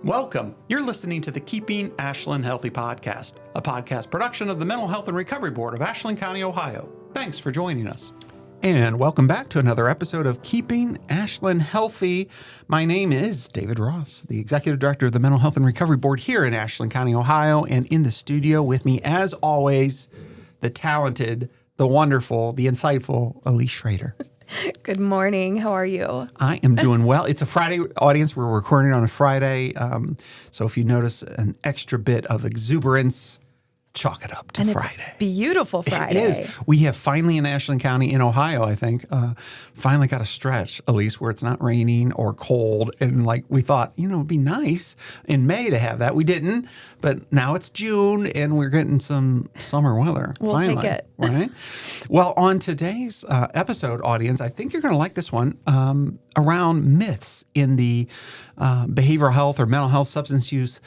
Welcome. You're listening to the Keeping Ashland Healthy podcast, a podcast production of the Mental Health and Recovery Board of Ashland County, Ohio. Thanks for joining us. And welcome back to another episode of Keeping Ashland Healthy. My name is David Ross, the Executive Director of the Mental Health and Recovery Board here in Ashland County, Ohio. And in the studio with me, as always, the talented, the wonderful, the insightful Elise Schrader. Good morning. How are you? I am doing well. It's a Friday audience. We're recording on a Friday. So if you notice an extra bit of exuberance, chalk it up to Friday. It's beautiful Friday. It is. We have finally in Ashland County in Ohio, I think, finally got a stretch, at least, where it's not raining or cold. And like we thought, it'd be nice in May to have that. We didn't. But now it's June and we're getting some summer weather. We'll finally, take it. Right? Well, on today's episode, audience, I think you're going to like this one around myths in the behavioral health or mental health substance use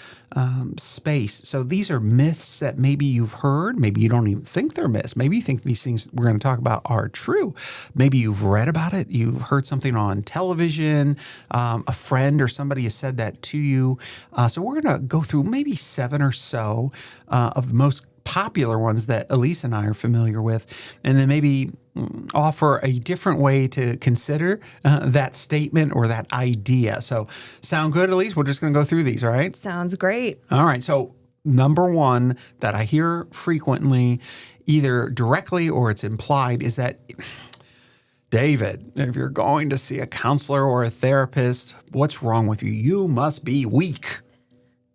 space. So these are myths that maybe you've heard. Maybe you don't even think they're myths. Maybe you think these things we're going to talk about are true. Maybe you've read about it. You've heard something on television. A friend or somebody has said that to you. So we're going to go through maybe 7 or so of the most popular ones that Elise and I are familiar with, and then maybe offer a different way to consider that statement or that idea. So sound good, Elise? We're just going to go through these, all right? Sounds great. All right. So number one that I hear frequently, either directly or it's implied, is that, David, if you're going to see a counselor or a therapist, what's wrong with you? You must be weak.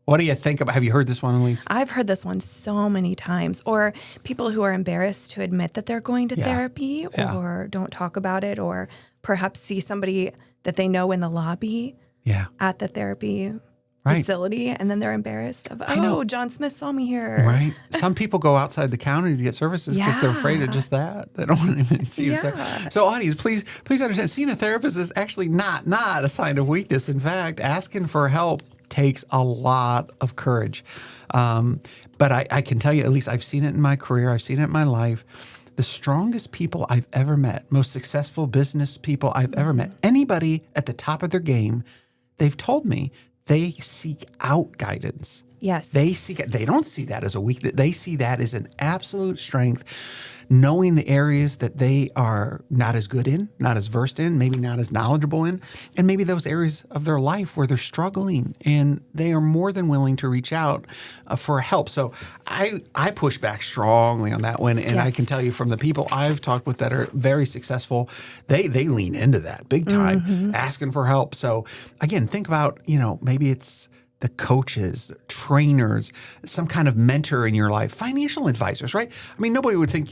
What do you think about? Have you heard this one, Elise? I've heard this one so many times. Or people who are embarrassed to admit that they're going to therapy or don't talk about it, or perhaps see somebody that they know in the lobby at the therapy facility, and then they're embarrassed of, John Smith saw me here. Right. Some people go outside the counter to get services because they're afraid of just that. They don't want to see you. So audience, please understand, seeing a therapist is actually not a sign of weakness. In fact, asking for help takes a lot of courage. But I can tell you, at least I've seen it in my career, I've seen it in my life. The strongest people I've ever met, most successful business people I've ever met, anybody at the top of their game, they've told me they seek out guidance. Yes. They don't see that as a weakness. They see that as an absolute strength, knowing the areas that they are not as good in, not as versed in, maybe not as knowledgeable in, and maybe those areas of their life where they're struggling, and they are more than willing to reach out for help. So I push back strongly on that one, and I can tell you from the people I've talked with that are very successful, they lean into that big time, asking for help. So again, think about, maybe it's the coaches, trainers, some kind of mentor in your life, financial advisors, right? I mean, nobody would think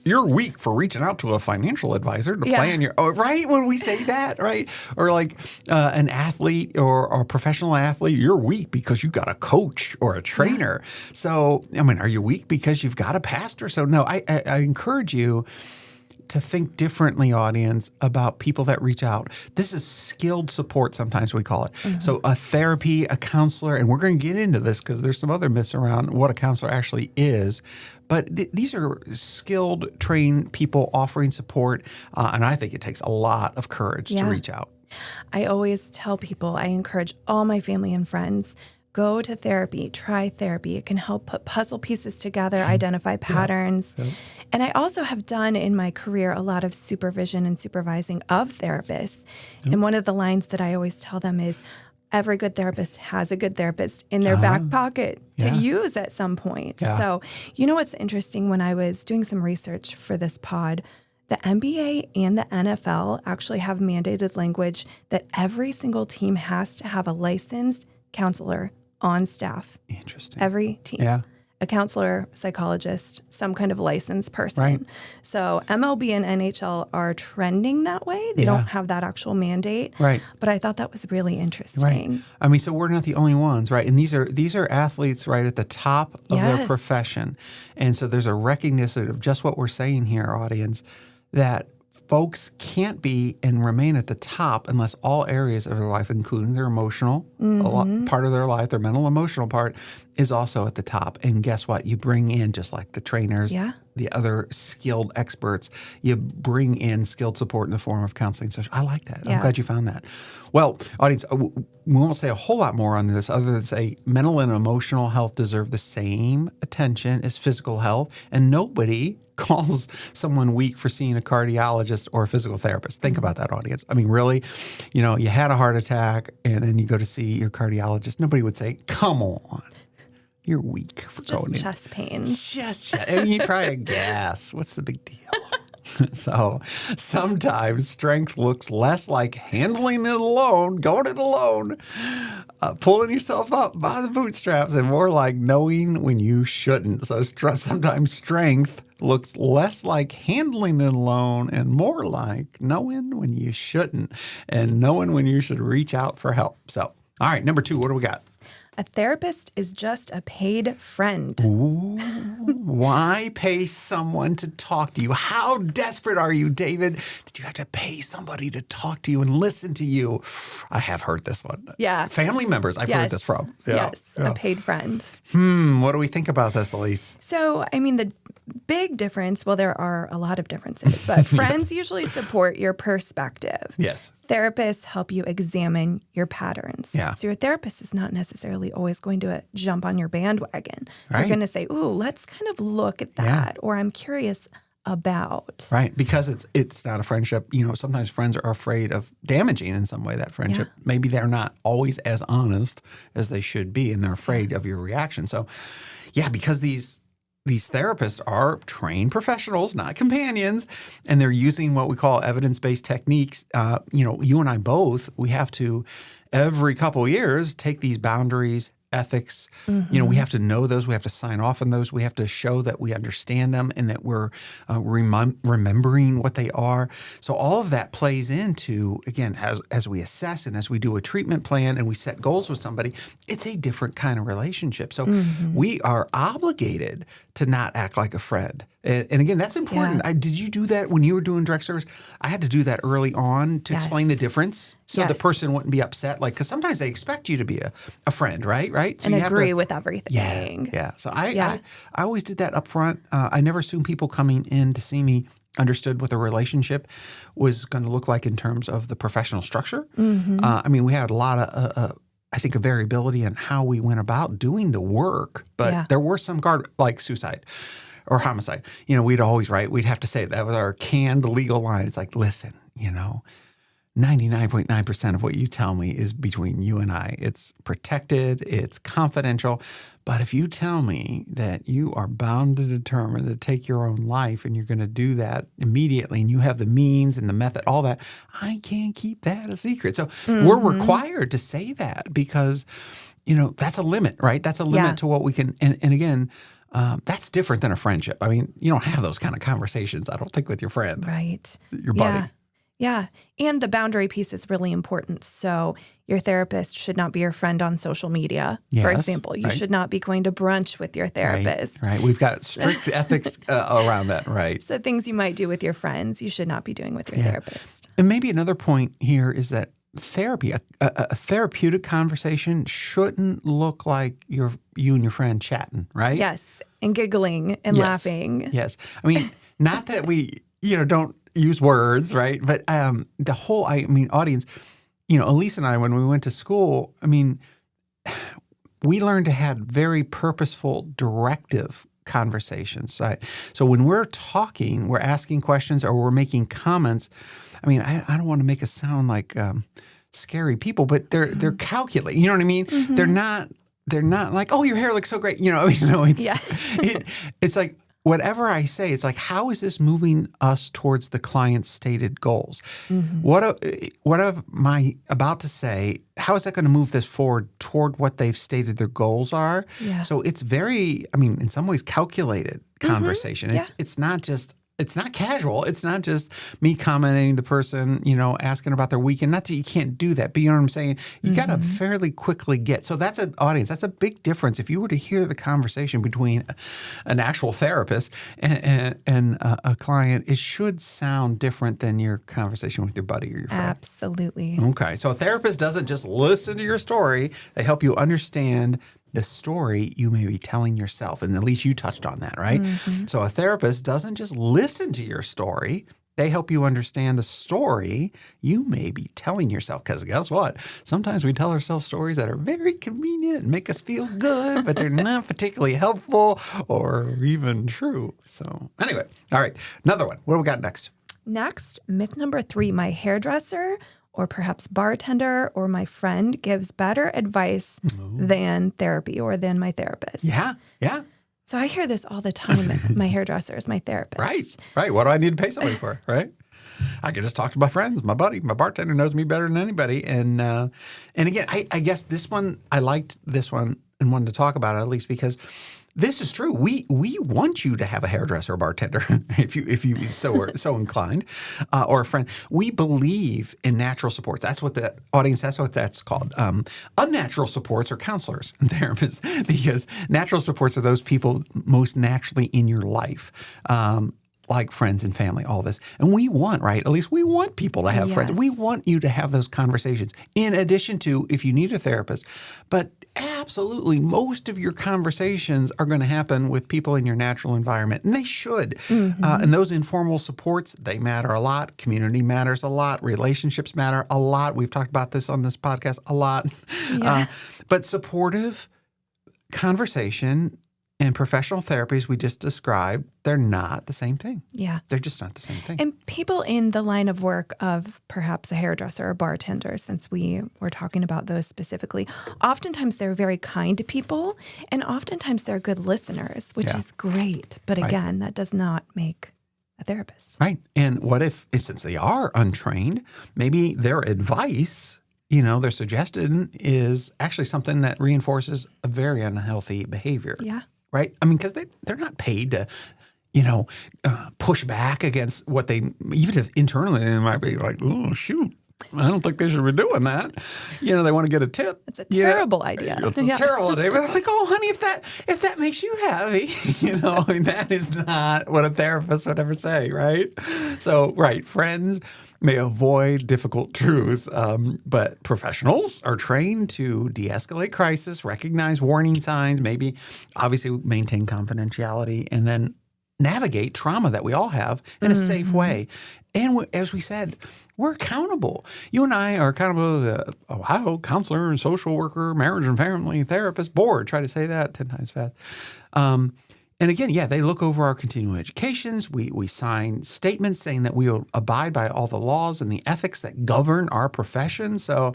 you're weak for reaching out to a financial advisor to plan your, right? When we say that, right? Or like an athlete or a professional athlete, you're weak because you've got a coach or a trainer. So, I mean, are you weak because you've got a pastor? So no, I encourage you to think differently, audience, about people that reach out. This is skilled support, sometimes we call it. So a therapy, a counselor, and we're going to get into this because there's some other myths around what a counselor actually is. But these are skilled, trained people offering support, and I think it takes a lot of courage to reach out. I always tell people, I encourage all my family and friends, go to therapy, try therapy. It can help put puzzle pieces together, identify patterns. And I also have done in my career a lot of supervision and supervising of therapists. And one of the lines that I always tell them is, every good therapist has a good therapist in their back pocket to use at some point. So, what's interesting, when I was doing some research for this pod, the NBA and the NFL actually have mandated language that every single team has to have a licensed counselor on staff. Interesting. Every team. Yeah. A counselor, psychologist, some kind of licensed person. Right. So MLB and NHL are trending that way. They don't have that actual mandate. Right. But I thought that was really interesting. Right. I mean, so we're not the only ones, right? And these are athletes right at the top of their profession. And so there's a recognition of just what we're saying here, audience, that folks can't be and remain at the top unless all areas of their life, including their emotional part of their life, their mental emotional part, is also at the top. And guess what? You bring in, just like the trainers, the other skilled experts, you bring in skilled support in the form of counseling. So I like that. I'm glad you found that. Well, audience, we won't say a whole lot more on this other than say mental and emotional health deserve the same attention as physical health. And nobody calls someone weak for seeing a cardiologist or a physical therapist. Think about that, audience. I mean, really, you had a heart attack and then you go to see your cardiologist. Nobody would say, come on, you're weak for going in. Chest pains. You try a gas. What's the big deal? So sometimes strength looks less like handling it alone, going it alone, pulling yourself up by the bootstraps, and more like knowing when you shouldn't. So sometimes strength looks less like handling it alone and more like knowing when you shouldn't and knowing when you should reach out for help. So, all right, number 2, what do we got? A therapist is just a paid friend. Ooh, why pay someone to talk to you? How desperate are you, David? Did you have to pay somebody to talk to you and listen to you? I have heard this one. Yeah. Family members I've heard this from. Yeah. Yes, a paid friend. What do we think about this, Elise? So, I mean, the big difference, well, there are a lot of differences, but friends usually support your perspective. Yes. Therapists help you examine your patterns. Yeah. So your therapist is not necessarily always going to jump on your bandwagon. Right. They're going to say, ooh, let's kind of look at that, or I'm curious about. Right, because it's not a friendship. Sometimes friends are afraid of damaging in some way that friendship. Yeah. Maybe they're not always as honest as they should be, and they're afraid of your reaction. So, because these therapists are trained professionals, not companions, and they're using what we call evidence-based techniques. You and I both, we have to, every couple of years, take these boundaries, ethics. We have to know those. We have to sign off on those. We have to show that we understand them and that we're remembering what they are. So all of that plays into, again, as we assess and as we do a treatment plan and we set goals with somebody, it's a different kind of relationship. So we are obligated to not act like a friend. And again, that's important. Yeah. Did you do that when you were doing direct service? I had to do that early on to explain the difference so the person wouldn't be upset. Because sometimes they expect you to be a friend, right? So and you agree with everything. Yeah. So I always did that up front. I never assumed people coming in to see me understood what the relationship was going to look like in terms of the professional structure. We had a lot of I think a variability in how we went about doing the work, but there were some like suicide or homicide. We'd always we'd have to say that was our canned legal line. It's like, listen, 99.9% of what you tell me is between you and I. It's protected, it's confidential. But if you tell me that you are bound to determine to take your own life and you're going to do that immediately and you have the means and the method, all that, I can't keep that a secret. So we're required to say that because, that's a limit, right? That's a limit to what we can. And again, that's different than a friendship. I mean, you don't have those kind of conversations, I don't think, with your friend. Right. Your buddy. Yeah. And the boundary piece is really important. So your therapist should not be your friend on social media. For example, you should not be going to brunch with your therapist. Right. We've got strict ethics around that. Right. So things you might do with your friends, you should not be doing with your therapist. And maybe another point here is that therapy, a therapeutic conversation shouldn't look like you and your friend chatting, right? Yes. And giggling and laughing. Yes. I mean, not that we, don't use words, right? But the whole, audience, Elise and I, when we went to school, we learned to have very purposeful, directive conversations. So when we're talking, we're asking questions or we're making comments. I don't want to make us sound like scary people, but they're calculating. You know what I mean? They're not like, oh, your hair looks so great. It's like, whatever I say, it's like, how is this moving us towards the client's stated goals? What am I about to say? How is that going to move this forward toward what they've stated their goals are? Yeah. So it's very, in some ways, calculated conversation. It's not just it's not casual. It's not just me commenting the person, asking about their weekend. Not that you can't do that, but you know what I'm saying? You got to fairly quickly get. So that's an audience. That's a big difference. If you were to hear the conversation between an actual therapist and a client, it should sound different than your conversation with your buddy or your friend. Absolutely. Okay. So a therapist doesn't just listen to your story. They help you understand the story you may be telling yourself. And at least you touched on that, right? So a therapist doesn't just listen to your story. They help you understand the story you may be telling yourself. Because guess what? Sometimes we tell ourselves stories that are very convenient and make us feel good, but they're not particularly helpful or even true. So anyway, all right, another one. What do we got next? Next, myth number 3, my hairdresser or perhaps bartender or my friend gives better advice than therapy or than my therapist. Yeah. So I hear this all the time. My hairdresser is my therapist. Right. What do I need to pay somebody for, right? I can just talk to my friends, my buddy, my bartender knows me better than anybody. And again, I guess this one, I liked this one and wanted to talk about it at least because this is true. We want you to have a hairdresser or bartender if you so inclined, or a friend. We believe in natural supports. That's what the audience. That's what that's called. Unnatural supports are counselors and therapists because natural supports are those people most naturally in your life. Like friends and family, all this. And we want, right? At least we want people to have friends. We want you to have those conversations in addition to if you need a therapist. But absolutely, most of your conversations are going to happen with people in your natural environment, and they should. And those informal supports, they matter a lot. Community matters a lot. Relationships matter a lot. We've talked about this on this podcast a lot. Yeah. But supportive conversation and professional therapies we just described, they're not the same thing. Yeah. They're just not the same thing. And people in the line of work of perhaps a hairdresser or bartender, since we were talking about those specifically, oftentimes they're very kind to people and oftentimes they're good listeners, which is great. But again, that does not make a therapist. Right. And what if, since they are untrained, maybe their advice, their suggestion is actually something that reinforces a very unhealthy behavior. Yeah. Right? I mean, because they're not paid to, push back against what they, even if internally they might be like, oh, shoot, I don't think they should be doing that. They want to get a tip. It's a terrible idea. It's a terrible idea. But they're like, oh, honey, if that makes you happy, that is not what a therapist would ever say, right? So, right, friends may avoid difficult truths, but professionals are trained to de-escalate crisis, recognize warning signs, maybe obviously maintain confidentiality, and then navigate trauma that we all have in a safe way. And as we said, we're accountable. You and I are accountable to the Ohio Counselor and Social Worker, Marriage and Family Therapist Board. Try to say that 10 times fast. And again, they look over our continuing educations. We sign statements saying that we will abide by all the laws and the ethics that govern our profession. So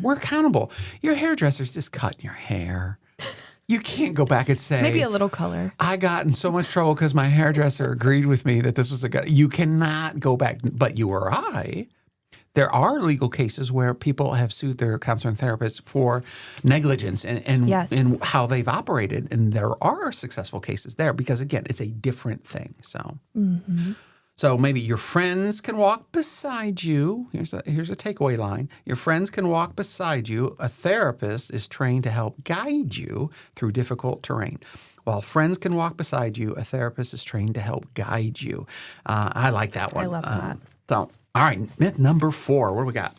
we're accountable. Your hairdresser's just cutting your hair. You can't go back and say, maybe a little color. I got in so much trouble because my hairdresser agreed with me that this was a good. You cannot go back. But you or I, there are legal cases where people have sued their counselor and therapist for negligence and how they've operated. And there are successful cases there because, again, it's a different thing. So so maybe your friends can walk beside you. Here's a takeaway line. Your friends can walk beside you. A therapist is trained to help guide you through difficult terrain. While friends can walk beside you, a therapist is trained to help guide you. I like that one. I love that. So, all right, myth number 4. What do we got?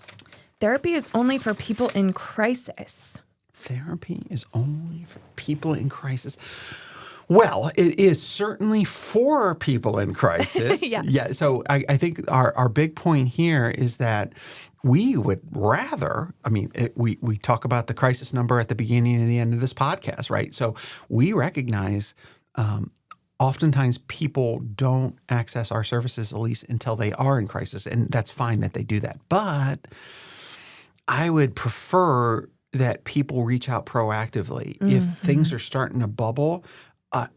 Therapy is only for people in crisis. Therapy is only for people in crisis. Well, it is certainly for people in crisis. Yes. Yeah. So I think our big point here is that we would rather, we talk about the crisis number at the beginning and the end of this podcast, right? So we recognize oftentimes people don't access our services, at least until they are in crisis. And that's fine that they do that. But I would prefer that people reach out proactively. If things are starting to bubble,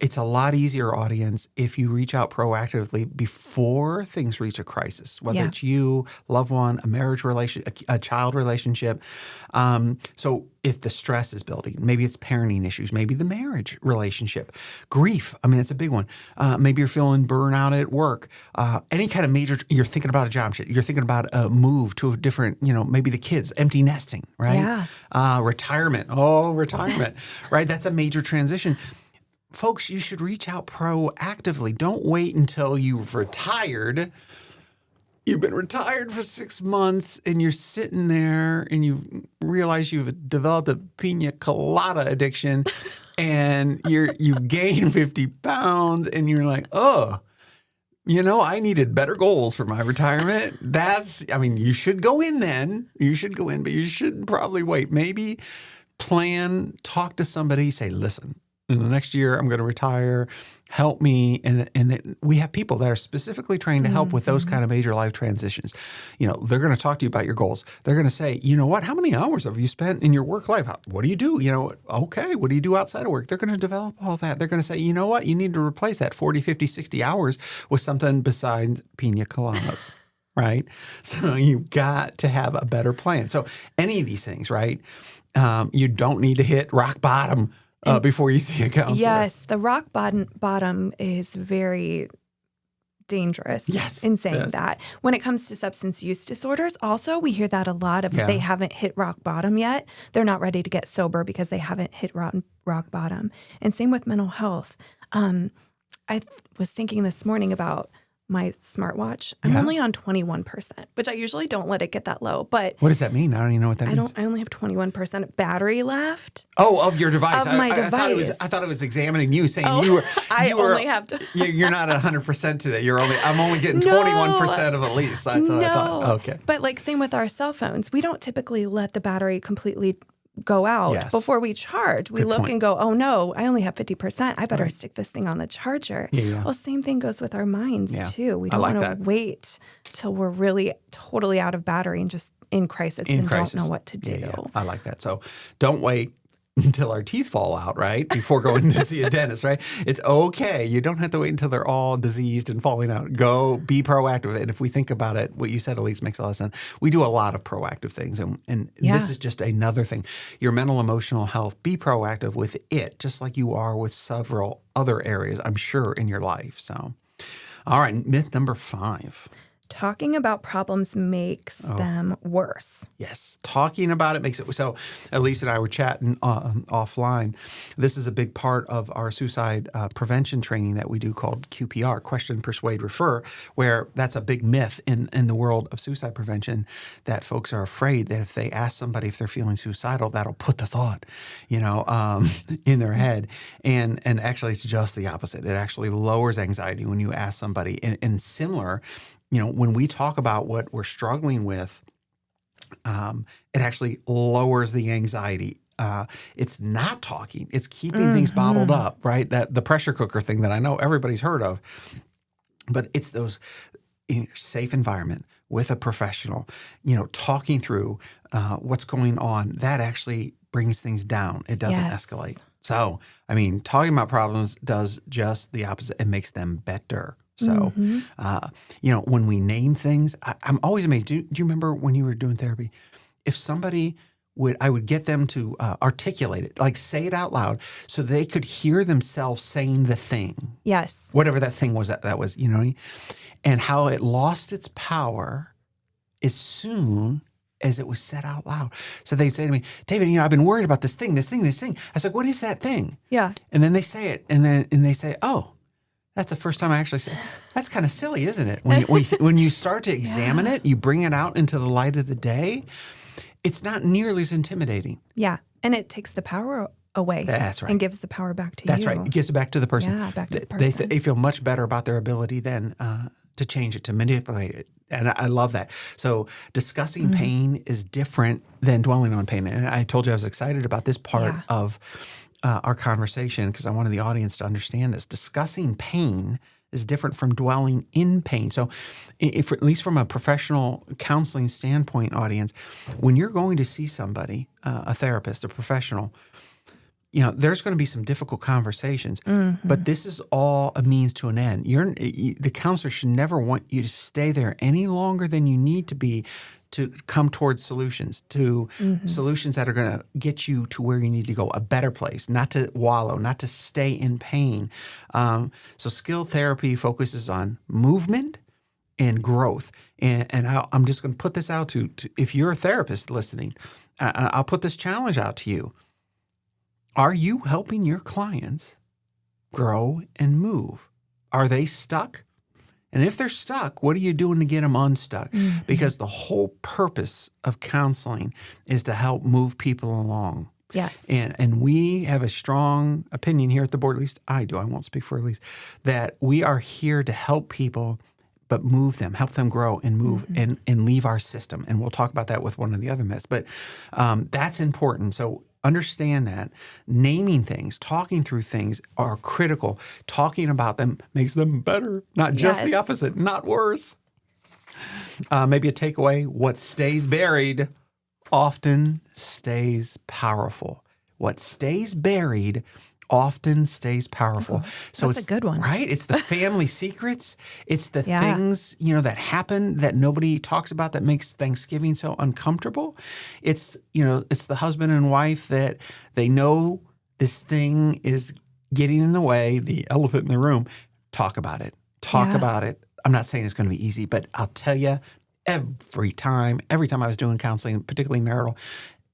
it's a lot easier, audience, if you reach out proactively before things reach a crisis, whether it's you, loved one, a marriage relation, a child relationship. So if the stress is building, maybe it's parenting issues, maybe the marriage relationship, grief. I mean, that's a big one. Maybe you're feeling burnout at work. Any kind of major, you're thinking about a job shit. You're thinking about a move to a different, maybe the kids, empty nesting, right? Yeah. Retirement. Oh, retirement, right? That's a major transition. Folks, you should reach out proactively. Don't wait until you've retired. You've been retired for 6 months and you're sitting there and you realize you've developed a pina colada addiction and you've gained 50 pounds and you're like, oh, I needed better goals for my retirement. You should go in then. You should go in, but you shouldn't probably wait. Maybe talk to somebody, say, listen, in the next year, I'm going to retire. Help me. And we have people that are specifically trained to help with those kind of major life transitions. They're going to talk to you about your goals. They're going to say, you know what? How many hours have you spent in your work life? What do you do? Okay, what do you do outside of work? They're going to develop all that. They're going to say, you know what? You need to replace that 40, 50, 60 hours with something besides pina coladas, right? So you've got to have a better plan. So any of these things, right? You don't need to hit rock bottom before you see a counselor. Yes, the rock bottom is very dangerous in saying that. When it comes to substance use disorders, also, we hear that a lot of they haven't hit rock bottom yet. They're not ready to get sober because they haven't hit rock bottom. And same with mental health. I was thinking this morning about my smartwatch. I'm only on 21%, which I usually don't let it get that low. But what does that mean? I don't even know what that means. I only have 21% battery left. Oh, of your device. Of my device. I thought it was examining you, saying I only have to. You're not at 100% today. I'm only getting 21% of at least. I thought. Okay. But same with our cell phones. We don't typically let the battery completely go out before we charge. We look and go, oh no, I only have 50%. I better stick this thing on the charger. Yeah. Well, same thing goes with our minds too. We don't want to wait till we're really totally out of battery and just in crisis don't know what to do. Yeah. I like that. So don't wait until our teeth fall out, right? Before going to see a dentist, right? It's okay. You don't have to wait until they're all diseased and falling out. Go be proactive. And if we think about it, what you said, Elise, makes a lot of sense. We do a lot of proactive things. And this is just another thing. Your mental, emotional health, be proactive with it, just like you are with several other areas, I'm sure, in your life. So, all right, myth number 5. Talking about problems makes them worse. Yes. Talking about it makes it. So Elise and I were chatting offline. This is a big part of our suicide prevention training that we do called QPR, Question, Persuade, Refer, where that's a big myth in the world of suicide prevention, that folks are afraid that if they ask somebody if they're feeling suicidal, that'll put the thought, in their head. And actually, it's just the opposite. It actually lowers anxiety when you ask somebody. And similar, when we talk about what we're struggling with, it actually lowers the anxiety. It's not talking. It's keeping things bottled up, right? That the pressure cooker thing that I know everybody's heard of. But it's those in a safe environment with a professional, talking through what's going on. That actually brings things down. It doesn't escalate. So, talking about problems does just the opposite. It makes them better. So, when we name things, I'm always amazed. Do you remember when you were doing therapy? If somebody I would get them to articulate it, like say it out loud so they could hear themselves saying the thing. Yes. Whatever that thing was, that was, and how it lost its power as soon as it was said out loud. So they'd say to me, David, I've been worried about this thing. I was like, what is that thing? Yeah. And then they say it, and they say, oh, that's the first time I actually said, that's kind of silly, isn't it? When you start to examine it, you bring it out into the light of the day, it's not nearly as intimidating. Yeah. And it takes the power away. That's right. And gives the power back to you. That's right. It gives it back to the person. Yeah, back to the person. They feel much better about their ability then to change it, to manipulate it. And I love that. So discussing pain is different than dwelling on pain. And I told you I was excited about this part of our conversation because I wanted the audience to understand this. Discussing pain is different from dwelling in pain. So if at least from a professional counseling standpoint, audience, when you're going to see somebody, a therapist, a professional, there's going to be some difficult conversations, but this is all a means to an end. The counselor should never want you to stay there any longer than you need to be to come towards solutions, solutions that are going to get you to where you need to go, a better place, not to wallow, not to stay in pain. So skilled therapy focuses on movement and growth. And I'm just going to put this out to if you're a therapist listening, I'll put this challenge out to you. Are you helping your clients grow and move? Are they stuck? And if they're stuck, what are you doing to get them unstuck? Because the whole purpose of counseling is to help move people along. Yes. And we have a strong opinion here at the board, at least I do, I won't speak for Elise, that we are here to help people, but move them, help them grow and move and leave our system. And we'll talk about that with one of the other myths. But that's important. So understand that naming things, talking through things are critical. Talking about them makes them better, not just the opposite, not worse. Maybe a takeaway, what stays buried often stays powerful. What stays buried often stays powerful. So that's it's a good one. Right? It's the family secrets. It's the things, that happen that nobody talks about that makes Thanksgiving so uncomfortable. It's the husband and wife that they know this thing is getting in the way, the elephant in the room. Talk about it. Talk about it. I'm not saying it's going to be easy, but I'll tell you, every time I was doing counseling, particularly marital,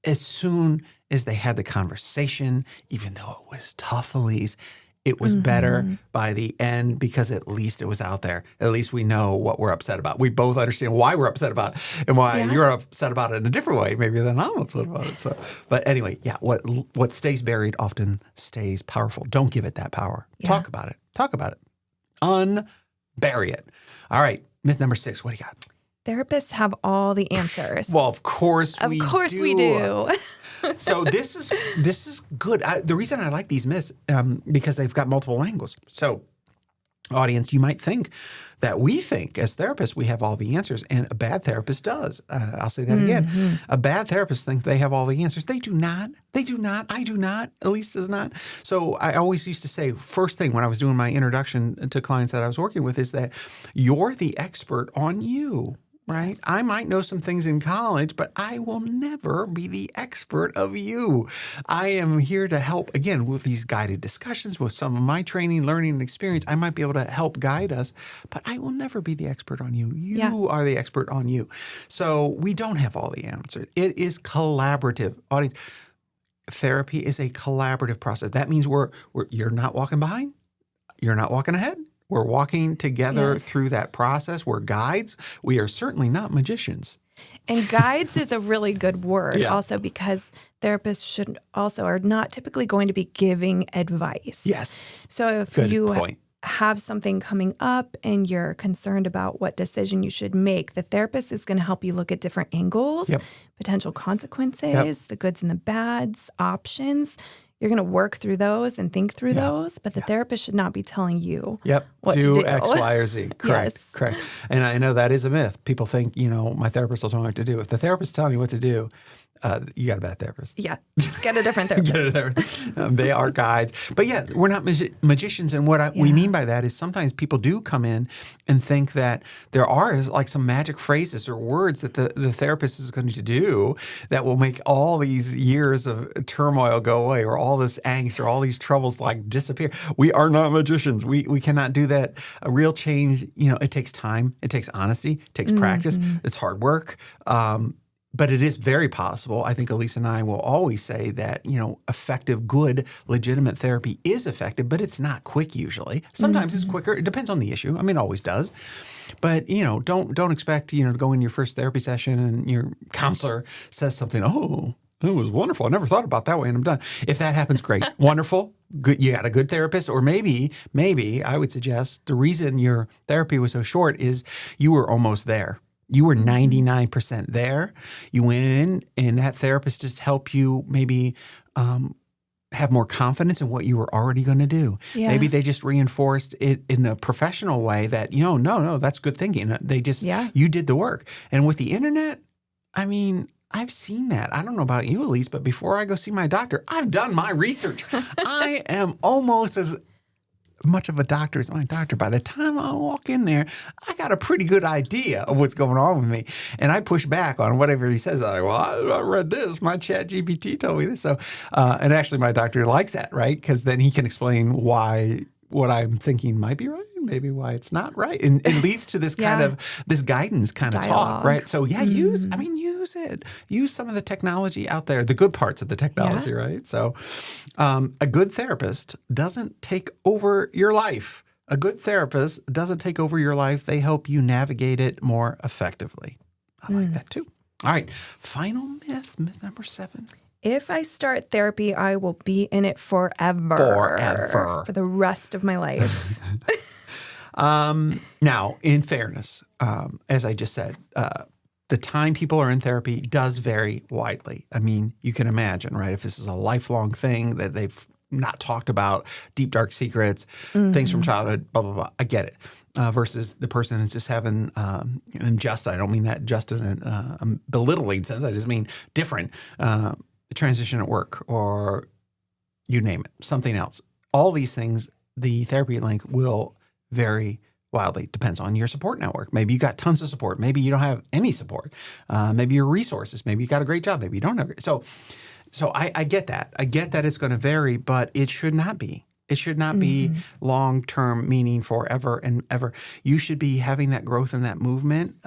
as soon as they had the conversation, even though it was tough, Elise, it was better by the end because at least it was out there. At least we know what we're upset about. We both understand why we're upset about it and why you're upset about it in a different way, maybe than I'm upset about it. So, but anyway, what stays buried often stays powerful. Don't give it that power. Yeah. Talk about it. Talk about it. Unbury it. All right. Myth number 6. What do you got? Therapists have all the answers. Well, of course we do. Of course we do. So this is good. The reason I like these myths because they've got multiple angles. So, audience, you might think that we think as therapists we have all the answers, and a bad therapist does. I'll say that again. A bad therapist thinks they have all the answers. They do not. They do not. I do not. Elise does not. So I always used to say, first thing when I was doing my introduction to clients that I was working with is that you're the expert on you. Right? I might know some things in college, but I will never be the expert of you. I am here to help, again, with these guided discussions, with some of my training, learning, and experience. I might be able to help guide us, but I will never be the expert on you. You are the expert on you. So we don't have all the answers. It is collaborative. Audience, therapy is a collaborative process. That means you're not walking behind. You're not walking ahead. We're walking together through that process. We're guides. We are certainly not magicians. And guides is a really good word also because therapists are not typically going to be giving advice. Yes. So if you have something coming up and you're concerned about what decision you should make, the therapist is going to help you look at different angles, potential consequences, the goods and the bads, options. You're going to work through those and think through those, but the therapist should not be telling you what to do. X, Y, or Z. Correct, correct. And I know that is a myth. People think, my therapist will tell me what to do. If the therapist is telling you what to do, you got a bad therapist. Yeah, get a different therapist. They are guides. But we're not magicians. And what we mean by that is sometimes people do come in and think that there are like some magic phrases or words that the therapist is going to do that will make all these years of turmoil go away, or all this angst or all these troubles like disappear. We are not magicians. We cannot do that. A real change, it takes time. It takes honesty. It takes practice. It's hard work. But it is very possible. I think Elise and I will always say that, effective, good, legitimate therapy is effective, but it's not quick usually. Sometimes it's quicker. It depends on the issue. I mean, it always does. But, don't expect, to go in your first therapy session and your counselor says something, oh, it was wonderful. I never thought about it that way and I'm done. If that happens, great. Wonderful. Good. You got a good therapist. Or maybe I would suggest the reason your therapy was so short is you were almost there. You were 99% there. You went in and that therapist just helped you maybe have more confidence in what you were already going to do. Yeah. Maybe they just reinforced it in a professional way that, no, that's good thinking. They just, you did the work. And with the internet, I mean, I've seen that. I don't know about you, Elise, but before I go see my doctor, I've done my research. I am almost as much of a doctor as my doctor. By the time I walk in there, I got a pretty good idea of what's going on with me. And I push back on whatever he says. I'm like, well, I read this. My chat GPT told me this. So, and actually my doctor likes that, right? Because then he can explain why what I'm thinking might be right, maybe why it's not right. And it leads to this kind of, this guidance kind of talk, right? So yeah, use it. Use some of the technology out there, the good parts of the technology, right? So a good therapist doesn't take over your life. A good therapist doesn't take over your life. They help you navigate it more effectively. I like that too. All right. Final myth number 7. If I start therapy, I will be in it forever. For the rest of my life. Now, in fairness, as I just said, the time people are in therapy does vary widely. I mean, you can imagine, right? If this is a lifelong thing that they've not talked about, deep, dark secrets, things from childhood, blah, blah, blah. I get it. Versus the person is just having an I don't mean that just in a belittling sense. I just mean different. Transition at work, or you name it, something else. All these things, the therapy length will vary wildly. Depends on your support network. Maybe you got tons of support. Maybe you don't have any support. Maybe your resources. Maybe you got a great job. Maybe you don't have. So I get that. I get that it's going to vary, but it should not be. It should not be long-term, meaning forever and ever. You should be having that growth and that movement.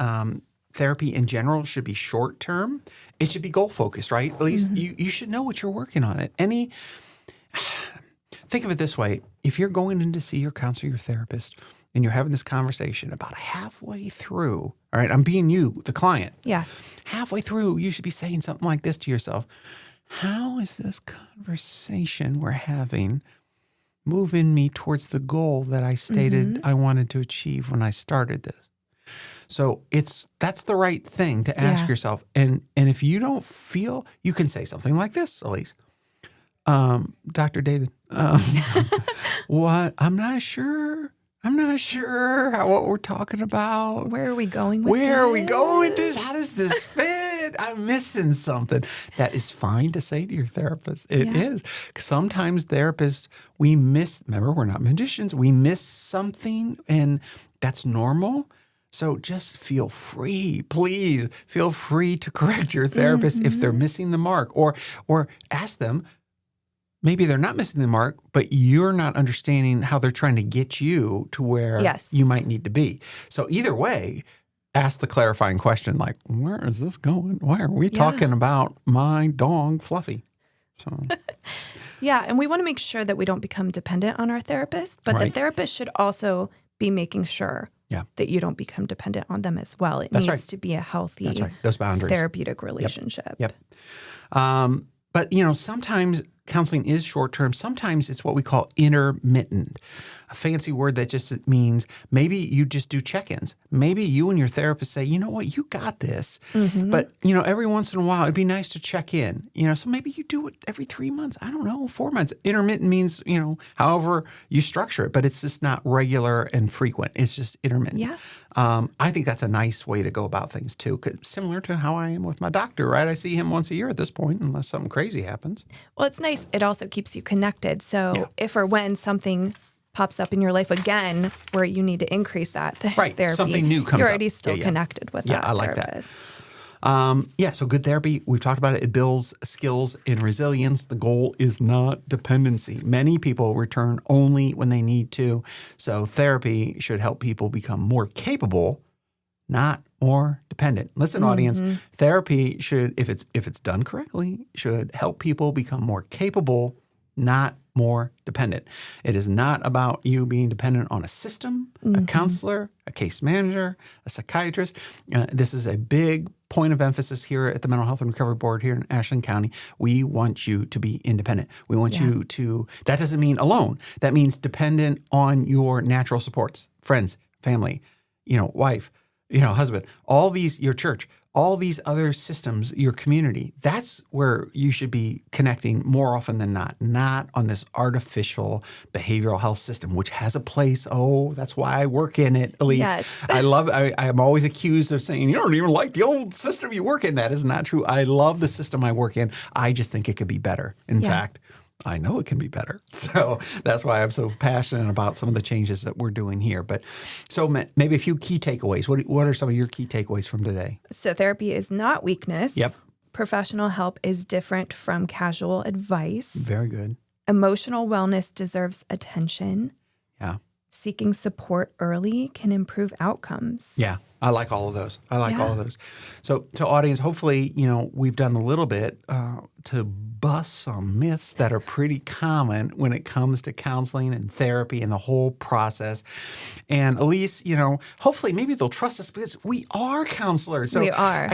Therapy in general should be short-term. It should be goal-focused, right? At least you should know what you're working on. Think of it this way. If you're going in to see your counselor, your therapist, and you're having this conversation about halfway through, all right, I'm being you, the client. Yeah. Halfway through, you should be saying something like this to yourself. How is this conversation we're having moving me towards the goal that I stated I wanted to achieve when I started this? So that's the right thing to ask yourself. And if you don't feel, you can say something like this, Elise. Dr. David, what? I'm not sure what we're talking about. Where are we going with Where are we going with this? How does this fit? I'm missing something. That is fine to say to your therapist. It is. Sometimes therapists, we miss, remember, we're not magicians. We miss something, and that's normal. So just feel free, please feel free to correct your therapist if they're missing the mark, or ask them. Maybe they're not missing the mark, but you're not understanding how they're trying to get you to where you might need to be. So either way, ask the clarifying question, like, where is this going? Why are we talking about my dog, Fluffy? So. Yeah, and we want to make sure that we don't become dependent on our therapist, but the therapist should also be making sure that you don't become dependent on them as well. It needs to be a healthy Those boundaries. Therapeutic relationship. Yep. But, sometimes counseling is short-term. Sometimes it's what we call intermittent, a fancy word that just means maybe you just do check-ins. Maybe you and your therapist say, you know what, you got this. But, every once in a while, it'd be nice to check in. So maybe you do it every 3 months. I don't know, 4 months. Intermittent means, however you structure it, but it's just not regular and frequent. It's just intermittent. Yeah. I think that's a nice way to go about things too, similar to how I am with my doctor, right? I see him once a year at this point, unless something crazy happens. Well, it's nice. It also keeps you connected. So if or when something pops up in your life again where you need to increase that therapy, something new comes up. You're already still connected with that I like therapist. So good therapy, we've talked about it. It builds skills in resilience. The goal is not dependency. Many people return only when they need to. So therapy should help people become more capable, not more dependent. Listen, audience, therapy should, if it's done correctly, should help people become more capable, not more dependent. It is not about you being dependent on a system, a counselor, a case manager, a psychiatrist. This is a big point of emphasis here at the Mental Health and Recovery Board here in Ashland County. We want you to be independent. We want you to, that doesn't mean alone. That means dependent on your natural supports, friends, family, wife, husband, all these, your church. all these other systems, your community, that's where you should be connecting more often than not on this artificial behavioral health system, which has a place. Oh, that's why I work in it, Elise. Yes. I'm always accused of saying, you don't even like the old system you work in. That is not true. I love the system I work in. I just think it could be better. In fact, I know it can be better. So that's why I'm so passionate about some of the changes that we're doing here. But so maybe a few key takeaways. What are some of your key takeaways from today? So therapy is not weakness. Yep. Professional help is different from casual advice. Very good. Emotional wellness deserves attention. Yeah. Seeking support early can improve outcomes. Yeah. I like all of those. All of those. So audience, hopefully, we've done a little bit to bust some myths that are pretty common when it comes to counseling and therapy and the whole process. And Elise, hopefully maybe they'll trust us because we are counselors. So, we are.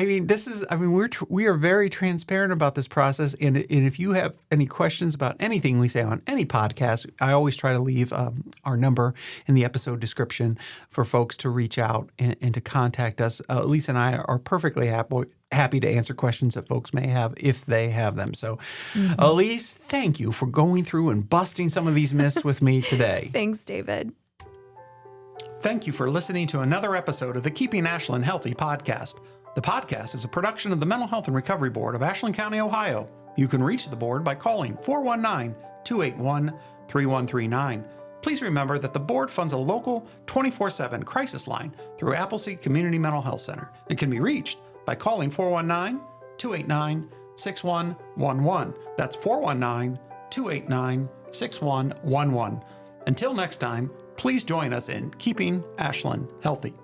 We are very transparent about this process. And if you have any questions about anything we say on any podcast, I always try to leave our number in the episode description for folks to reach out and to contact us. Elise and I are perfectly happy to answer questions that folks may have if they have them. So, Elise, thank you for going through and busting some of these myths with me today. Thanks, David. Thank you for listening to another episode of the Keeping Ashland Healthy podcast. The podcast is a production of the Mental Health and Recovery Board of Ashland County, Ohio. You can reach the board by calling 419-281-3139. Please remember that the board funds a local 24/7 crisis line through Appleseed Community Mental Health Center. It can be reached by calling 419-289-6111. That's 419-289-6111. Until next time, please join us in Keeping Ashland Healthy.